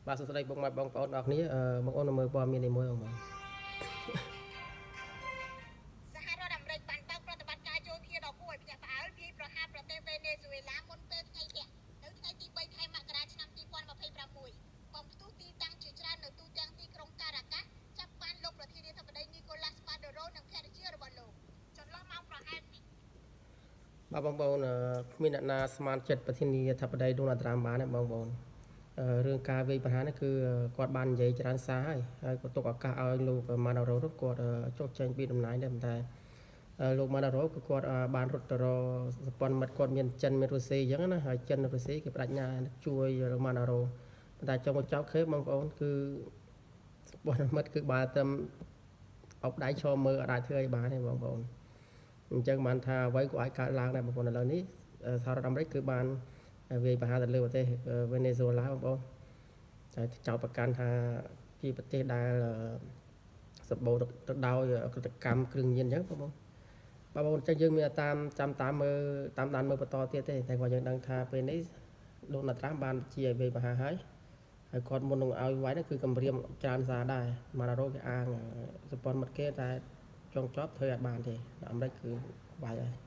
បាទសួស្តីបងប្អូនអរគ្នាបងប្អូនមើលព័ត៌មាននេះមួយបងសហរដ្ឋអាមេរិកបានបើកប្រតិបត្តិការយោធាដ៏គួរឲ្យភ្ញាក់ផ្អើលវាយប្រហារប្រទេសវេណេស៊ុយអេឡាមុនពេលថ្ងៃពាក់នៅថ្ងៃទី3ខែមករាឆ្នាំ2026បំផ្ទុះទីតាំងជាច្រើននៅទូទាំងទីក្រុងការ៉ាកាសចាប់បានលោកប្រធានាធិបតីនីកូឡាស់ម៉ាដូរ៉ូនិងភរិយារបស់លោកចន្លោះម៉ោងប្រហែលបាទបងប្អូនគ្មានអ្នកណាស្មានចិត្តប្រធានាធិបតីដូណាល់ត្រាំបានទេបងប្អូនរឿងការវាយប្រហារនេះគឺគាត់បាននិយាយច្រើនសារហើយក៏ទុកឱកាសឲ្យលោកម៉ាណារ៉ូគាត់ចុះចេញពីតំណែងដែរប៉ុន្តែលោកម៉ាណារ៉ូគឺគាត់បានរត់ទៅរកសព្វមិត្តគាត់មានចិនមានរុស្ស៊ីអញ្ចឹងណាហើយចិននិងរុស្ស៊ីគេបដិញ្ញាជួយលោកម៉ាណារ៉ូប៉ុន្តែចុងបញ្ចប់ឃើញបងប្អូនគឺសព្វមិត្តគឺបានតែអបដៃឈរមើលអត់អាចធ្វើអីបានទេបងប្អូនអញ្ចឹងបានថាអ្វីក៏អាចកើតឡើងដែរបងប្អូនឥឡូវនេះសហរដ្ឋអាមេរិកគឺបានវាយប្រហារទៅលើប្រទេសវេណេស៊ុយឡាបងប្អូនហើយចោទប្រកាន់ថាជាប្រទេសដែលសម្បូរទៅដោយកតកម្មគ្រឿងញៀនអញ្ចឹងបងប្អូនអញ្ចឹងយើងមានតាមមើលតាមដានមើលបន្តទៀតទេតែគាត់យើងដឹងថាពេលនេះដូណាល់ត្រាំបានជាឲ្យវាយប្រហារហើយគាត់មុននឹងឲ្យវាយនោះគឺគម្រាមច្រើនសារដែរម៉ាណារ៉ូគេអាងសម្ព័ន្ធមិត្តគេតែចង់ចប់ធ្វើអត់បានទេអាមេរិកគឺវាយហើយ